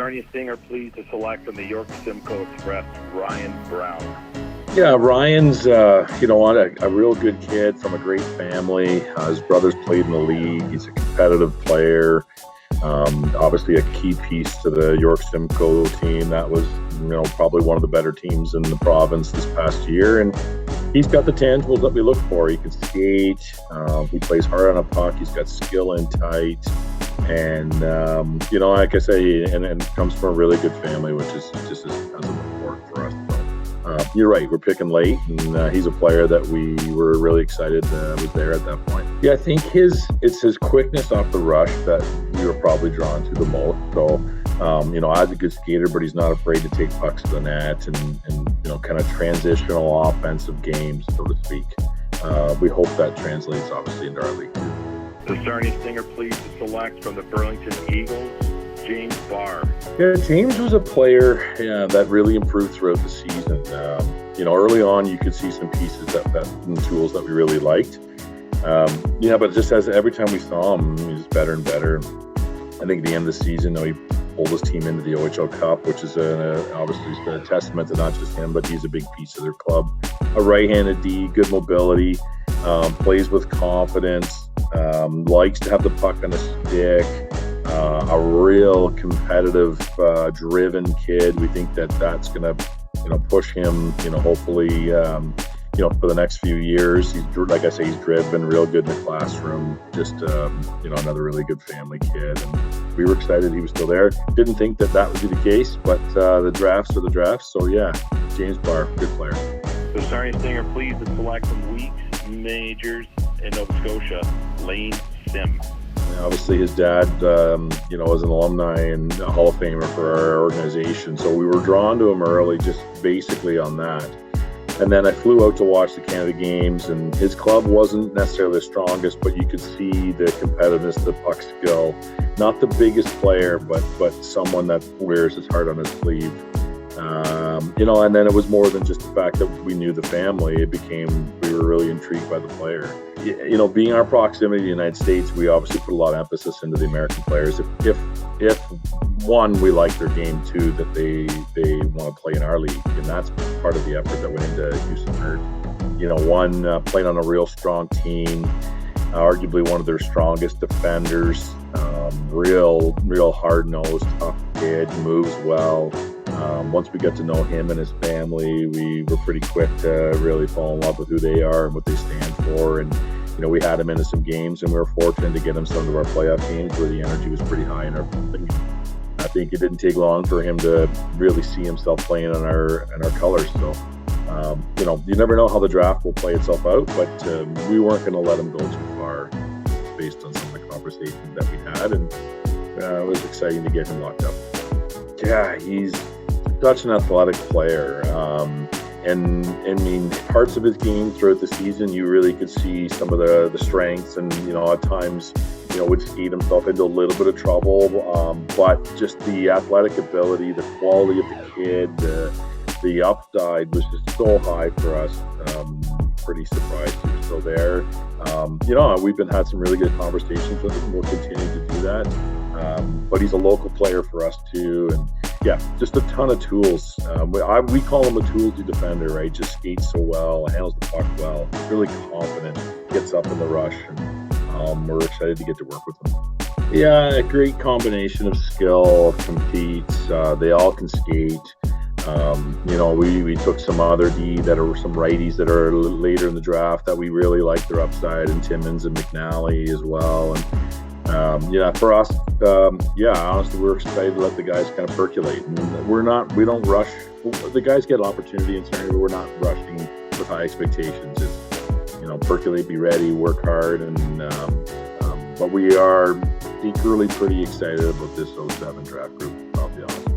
Sarnia Sting are pleased to select from the York Simcoe Express, Ryan Brown. Yeah, Ryan's, a real good kid from a great family. His brothers played in the league. He's a competitive player. Obviously a key piece to the York Simcoe team. That was, probably one of the better teams in the province this past year. And he's got the tangibles that we look for. He can skate. He plays hard on a puck. He's got skill in tight. And, like I say, and comes from a really good family, which is just as important for us. So, you're right. We're picking late, and he's a player that we were really excited was there at that point. Yeah, I think it's his quickness off the rush that we were probably drawn to the most. So, I's a good skater, but he's not afraid to take pucks to the net and kind of transitional offensive games, so to speak. We hope that translates obviously into our league too. The Sarnia Sting are pleased to select from the Burlington Eagles, James Barr. Yeah, James was a player that really improved throughout the season. Early on you could see some pieces and tools that we really liked. But just as every time we saw him, he was better and better. I think at the end of the season, he pulled his team into the OHL Cup, which is obviously a testament to not just him, but he's a big piece of their club. A right-handed D, good mobility, plays with confidence, likes to have the puck on his stick, a real competitive, driven kid. We think that's going to, push him, hopefully, for the next few years. He's, like I say, he's driven, real good in the classroom, just, another really good family kid. And we were excited he was still there. Didn't think that would be the case, but the drafts are the drafts. So, yeah, James Barr, good player. The Sarnia Sting are pleased to select from Weeks Majors in Nova Scotia, Lane Stemm. Obviously, his dad, was an alumni and a Hall of Famer for our organization. So we were drawn to him early, just basically on that. And then I flew out to watch the Canada Games, and his club wasn't necessarily the strongest, but you could see the competitiveness, the puck skill. Not the biggest player, but someone that wears his heart on his sleeve. And then it was more than just the fact that we knew the family. We were really intrigued by the player. Being our proximity to the United States, we obviously put a lot of emphasis into the American players. If one, we like their game, two, that they want to play in our league, and that's part of the effort that went into Houston Herd. One played on a real strong team, arguably one of their strongest defenders, real hard-nosed, tough kid, moves well. Once we got to know him and his family, we were pretty quick to really fall in love with who they are and what they stand for. And, we had him into some games, and we were fortunate to get him some of our playoff games where the energy was pretty high in our team. I think it didn't take long for him to really see himself playing in our colors. So, you never know how the draft will play itself out, but we weren't going to let him go too far based on some of the conversations that we had. And it was exciting to get him locked up. Yeah, he's such an athletic player. Parts of his game throughout the season, you really could see some of the strengths, and, at times, would skate himself into a little bit of trouble. But just the athletic ability, the quality of the kid, the upside was just so high for us. Pretty surprised he was still there. We've had some really good conversations with him. We'll continue to do that. But he's a local player for us too, and yeah, just a ton of tools. We call him a toolsy defender, right? Just skates so well, handles the puck well, really confident, gets up in the rush, and we're excited to get to work with him. Yeah, a great combination of skill, competes. They all can skate. We took some other D that are some righties that are later in the draft that we really like their upside, and Timmins and McNally as well. And for us, honestly, we're excited to let the guys kind of percolate. And we don't rush. The guys get an opportunity in Sarnia, but we're not rushing with high expectations. Just, percolate, be ready, work hard, but we are equally pretty excited about this 07 draft group, I'll be honest.